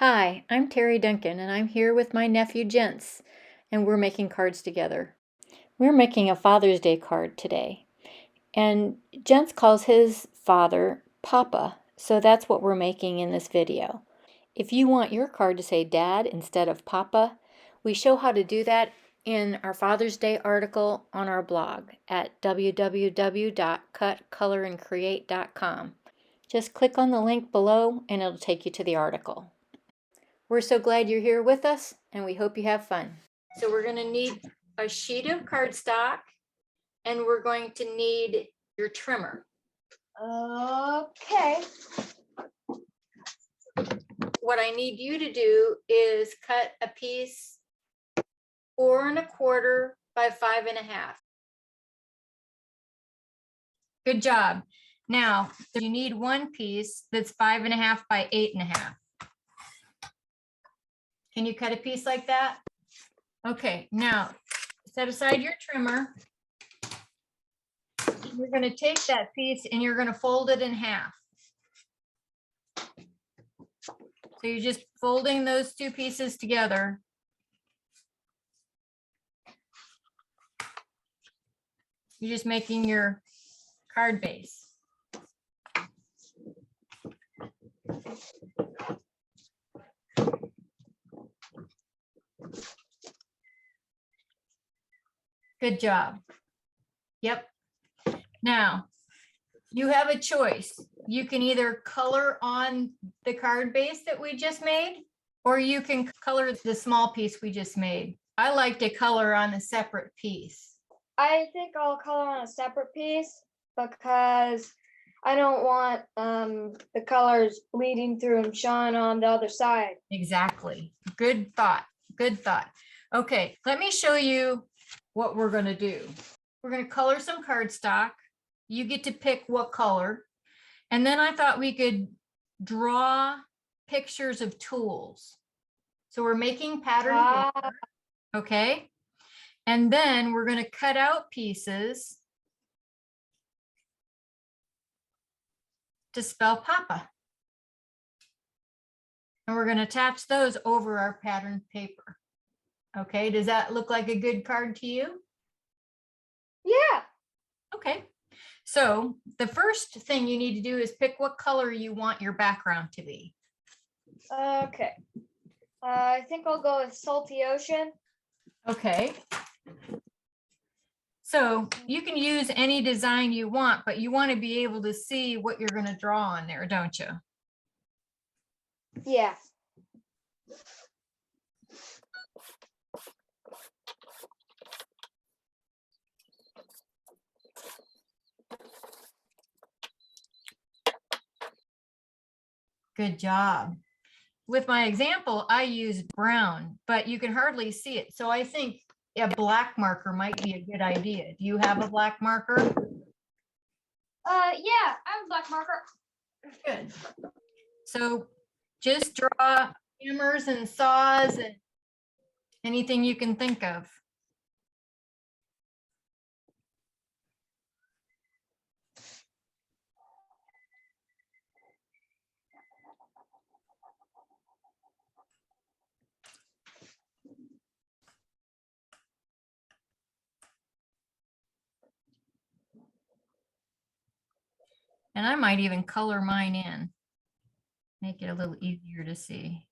Hi, I'm Terry Duncan and I'm here with my nephew Jens and we're making cards together. We're making a Father's Day card today and Jens calls his father Papa, so that's what we're making in this video. If you want your card to say Dad instead of Papa, we show how to do that in our Father's Day article on our blog at www.cutcolorandcreate.com. Just click on the link below and it'll take you to the article. We're so glad you're here with us and we hope you have fun. So we're going to need a sheet of cardstock and we're going to need your trimmer. Okay. What I need you to do is cut a piece 4 1/4 by 5 1/2. Good job. Now you need one piece that's 5 1/2 by 8 1/2. Can you cut a piece like that? Okay, now set aside your trimmer. You're going to take that piece and you're going to fold it in half. So you're just folding those two pieces together. You're just making your card base. Good job. Yep. Now, you have a choice. You can either color on the card base that we just made, or you can color the small piece we just made. I like to color on a separate piece. I think I'll color on a separate piece because I don't want the colors bleeding through and showing on the other side. Exactly. Good thought. Good thought. Okay, let me show you what we're going to do. We're going to color some cardstock. You get to pick what color. And then I thought we could draw pictures of tools. So we're making pattern paper, okay? And then we're going to cut out pieces to spell Papa. And we're going to attach those over our pattern paper. Okay, does that look like a good card to you? Yeah. Okay, so the first thing you need to do is pick what color you want your background to be. Okay. I think I'll go with salty ocean. Okay. So you can use any design you want, but you want to be able to see what you're going to draw on there, don't you? Yeah. Good job. With my example, I used brown, but you can hardly see it. So I think a black marker might be a good idea. Do you have a black marker? Yeah, I have a black marker. Good. So just draw hammers and saws and anything you can think of. And I might even color mine in, make it a little easier to see.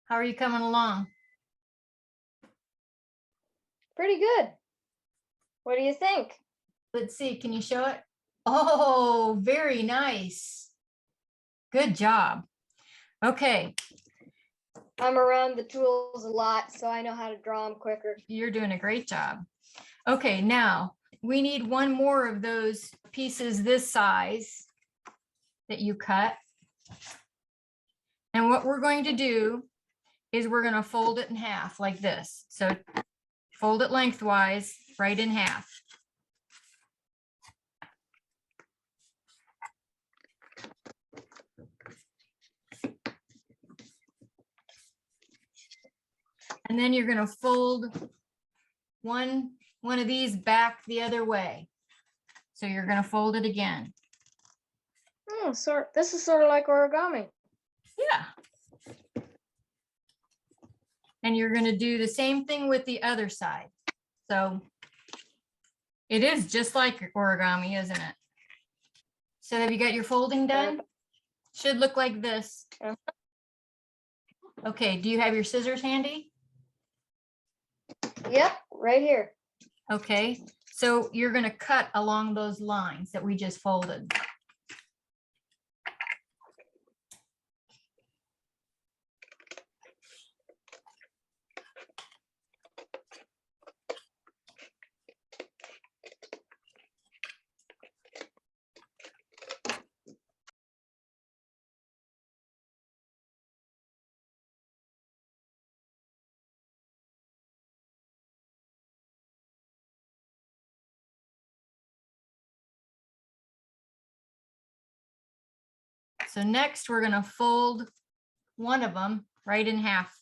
How are you coming along? Pretty good. What do you think? Let's see, can you show it? Oh, very nice. Good job. Okay, I'm around the tools a lot, so I know how to draw them quicker. you're doing a great job. Okay, now we need one more of those pieces this size that you cut. And what we're going to do is we're going to fold it in half like this. So fold it lengthwise, right in half. And then you're going to fold one of these back the other way. So you're going to fold it again. This is sort of like origami. Yeah. And you're going to do the same thing with the other side. So it is just like origami, isn't it? So have you got your folding done? Should look like this. Okay, do you have your scissors handy? Yep, right here. Okay, so you're going to cut along those lines that we just folded. So next we're going to fold one of them right in half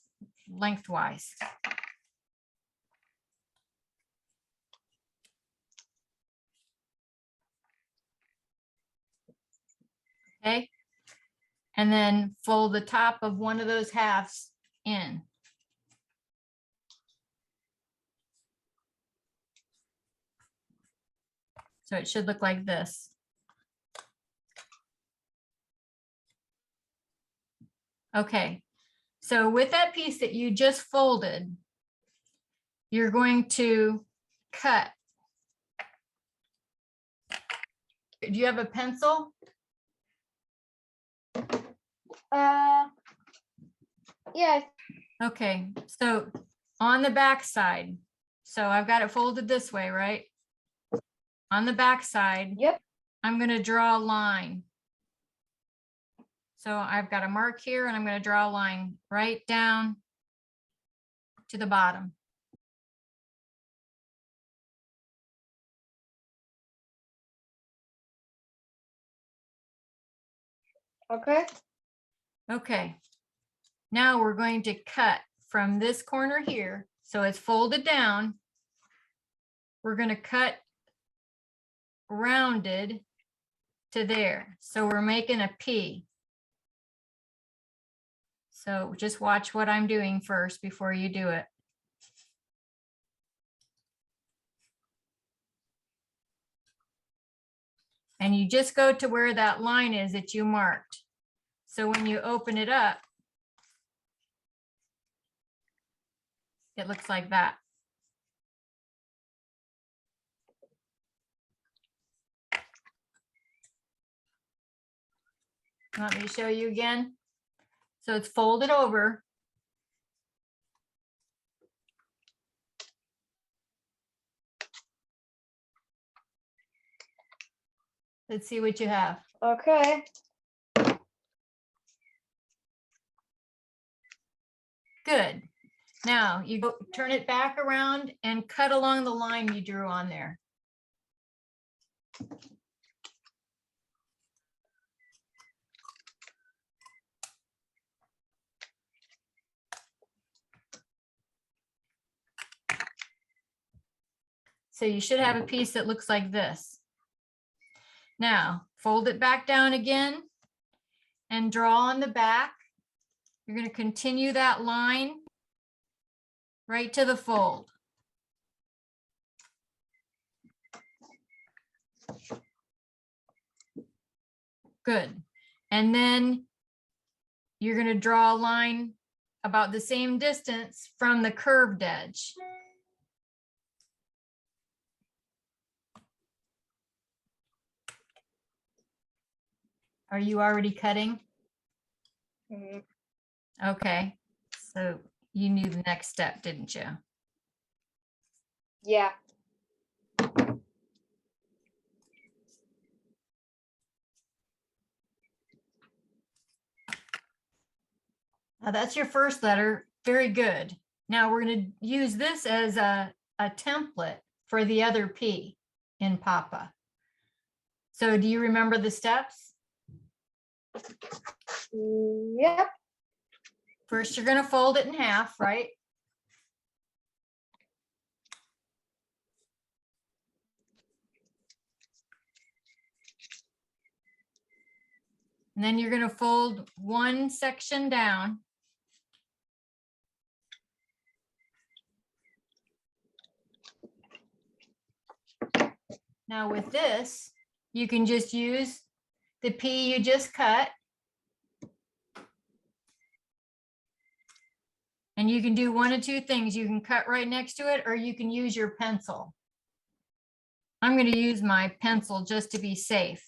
lengthwise. Okay. And then fold the top of one of those halves in. So it should look like this. Okay. So with that piece that you just folded, you're going to cut. Do you have a pencil? Yeah. Okay, so on the back side, so I've got it folded this way, right? On the back side, Yep. I'm going to draw a line. So I've got a mark here and I'm going to draw a line right down to the bottom. Okay. Okay, now we're going to cut from this corner here. So it's folded down. We're going to cut rounded to there. So we're making a P. So just watch what I'm doing first before you do it. And you just go to where that line is that you marked. So when you open it up, it looks like that. You want me to show you again? So it's folded over. Let's see what you have. Okay. Good. Now you go turn it back around and cut along the line you drew on there. So you should have a piece that looks like this. Now fold it back down again and draw on the back. You're going to continue that line right to the fold. Good. And then you're going to draw a line about the same distance from the curved edge. Are you already cutting? Mhm. Okay, so you knew the next step, didn't you? Yeah. Now that's your first letter. Very good. Now we're going to use this as a template for the other P in Papa. So do you remember the steps? Yep. First, you're going to fold it in half, right? And then you're going to fold one section down. Now with this, you can just use the P you just cut. And you can do one of two things. You can cut right next to it, or you can use your pencil. I'm going to use my pencil just to be safe.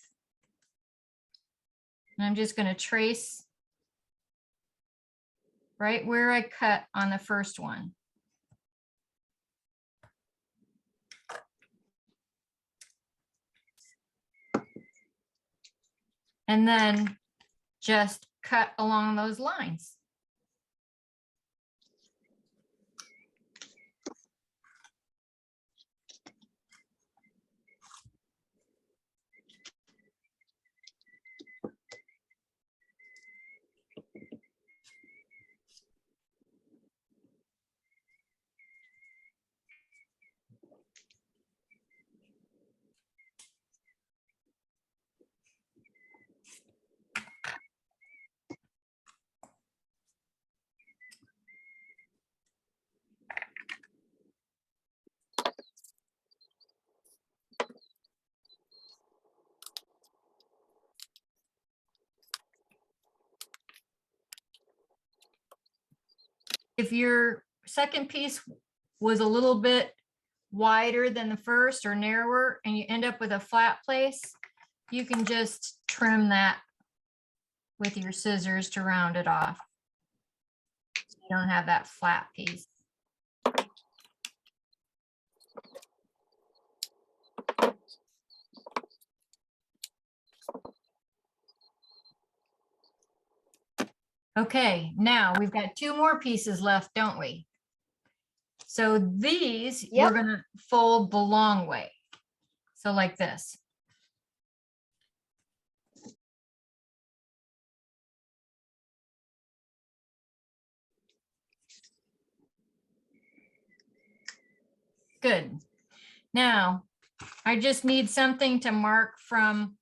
And I'm just going to trace right where I cut on the first one. And then just cut along those lines. If your second piece was a little bit wider than the first or narrower and you end up with a flat place, you can just trim that with your scissors to round it off. So you don't have that flat piece. Okay, now we've got two more pieces left, don't we? So these we're Yep. going to fold the long way. So like this. Good. Now, I just need something to mark from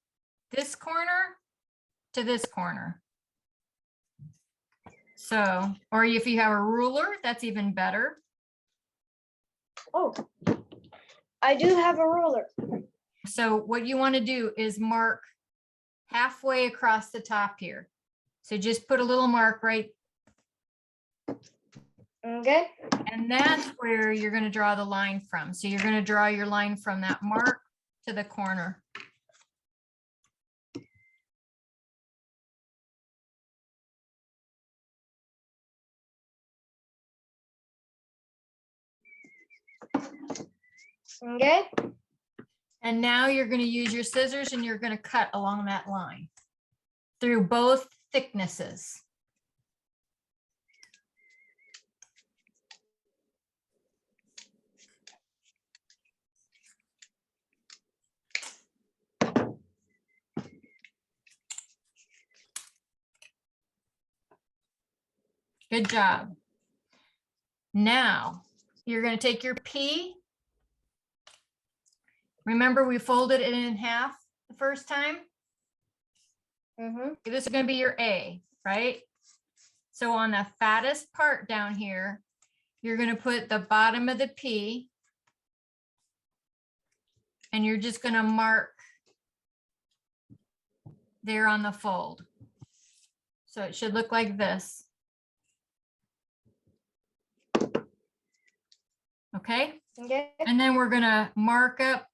this corner to this corner. So, or if you have a ruler, that's even better. Oh, I do have a ruler. So what you want to do is mark halfway across the top here. So just put a little mark right, Okay. and that's where you're going to draw the line from. So you're going to draw your line from that mark to the corner. Okay. And now you're going to use your scissors and you're going to cut along that line through both thicknesses. Good job. Now you're going to take your P. Remember, we folded it in half the first time. This is going to be your A, right? So on the fattest part down here, you're going to put the bottom of the P, and you're just going to mark there on the fold. So it should look like this. Okay. Okay. And then we're gonna mark up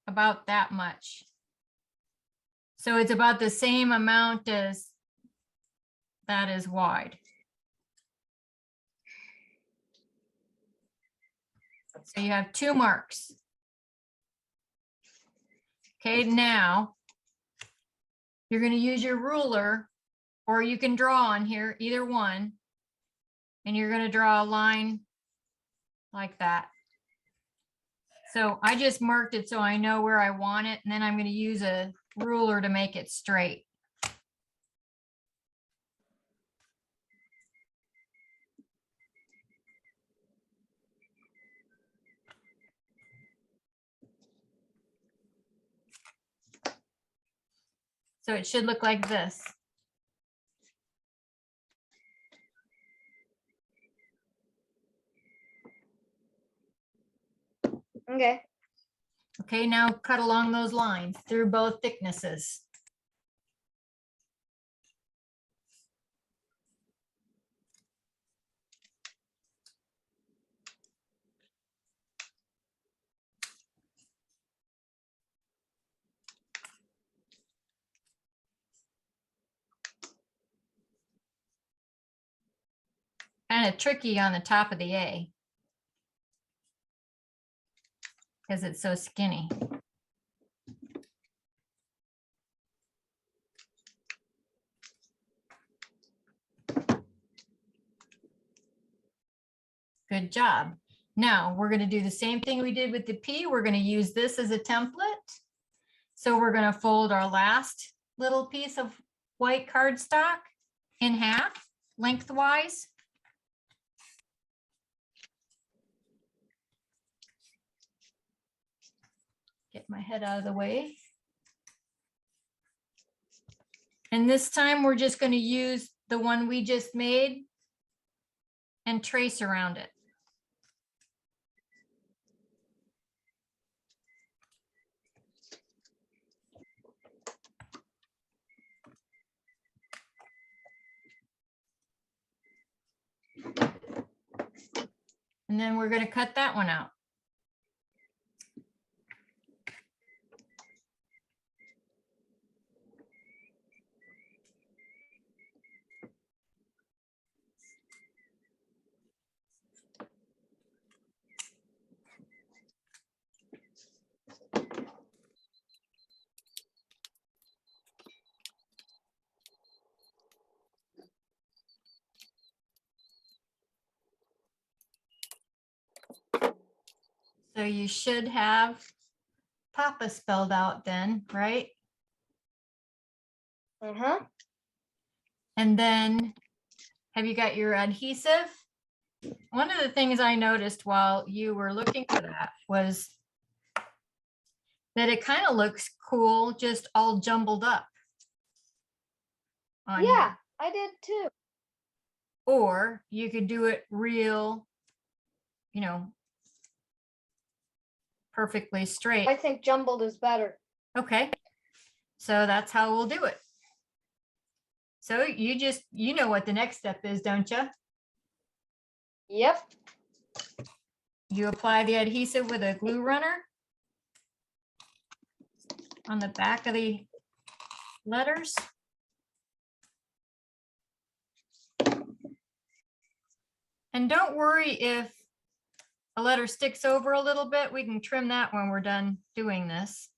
about that much. So it's about the same amount as that is wide. So you have 2 marks. Okay, now you're going to use your ruler, or you can draw on here, either one, and you're going to draw a line like that. So I just marked it so I know where I want it, and then I'm going to use a ruler to make it straight. So it should look like this. Okay. Okay, now cut along those lines through both thicknesses. Kind of tricky on the top of the A because it's so skinny. Good job. Now we're going to do the same thing we did with the P. We're going to use this as a template. So we're going to fold our last little piece of white cardstock in half lengthwise. Get my head out of the way. And this time we're just going to use the one we just made and trace around it. And then we're going to cut that one out. So you should have Papa spelled out then, right? Uh-huh. And then have you got your adhesive? One of the things I noticed while you were looking for that was that it kind of looks cool, just all jumbled up. On Yeah, here. I did too. Or you could do it real, perfectly straight. I think jumbled is better. Okay, so that's how we'll do it. So you know what the next step is, don't you? Yep. You apply the adhesive with a glue runner on the back of the letters. And don't worry if a letter sticks over a little bit. We can trim that when we're done doing this.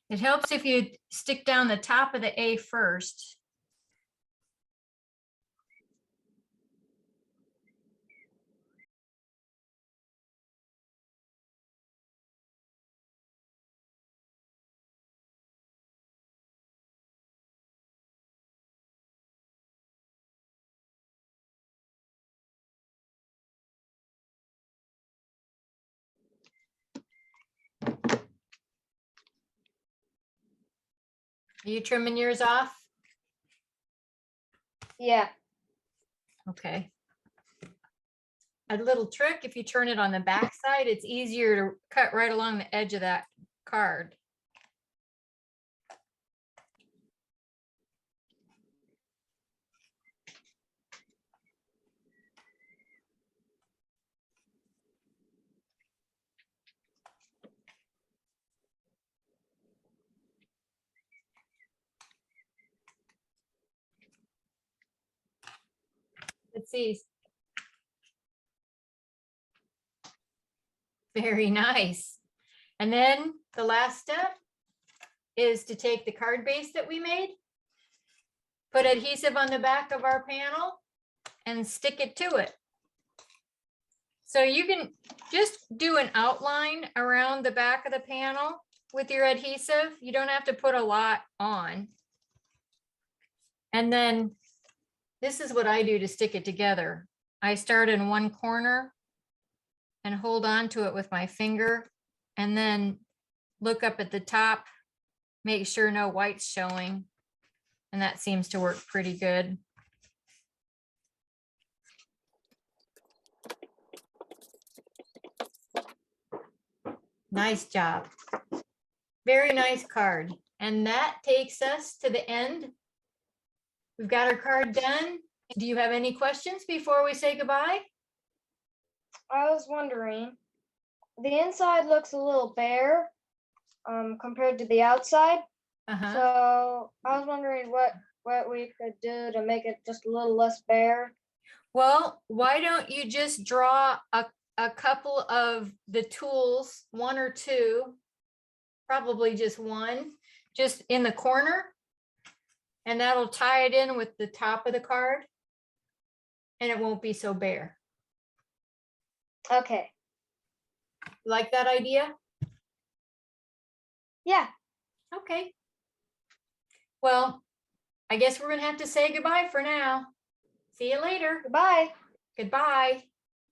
It helps if you stick down the top of the A first. Are you trimming yours off? Yeah. Okay. a little trick. If you turn it on the back side, it's easier to cut right along the edge of that card. Let's see. Very nice. And then the last step is to take the card base that we made, put adhesive on the back of our panel, and stick it to it. So you can just do an outline around the back of the panel with your adhesive. You don't have to put a lot on. And then this is what I do to stick it together. I start in one corner and hold on to it with my finger, and then look up at the top, make sure no white's showing. And that seems to work pretty good. Nice job. Very nice card. And that takes us to the end. We've got our card done. Do you have any questions before we say goodbye? I was wondering, the inside looks a little bare compared to the outside. So I was wondering what we could do to make it just a little less bare. Well, why don't you just draw a couple of the tools, one or two, probably just one, just in the corner, and that'll tie it in with the top of the card, and it won't be so bare. Okay. Like that idea? Yeah. Okay. Well, I guess we're gonna have to say goodbye for now. See you later. Goodbye. Goodbye.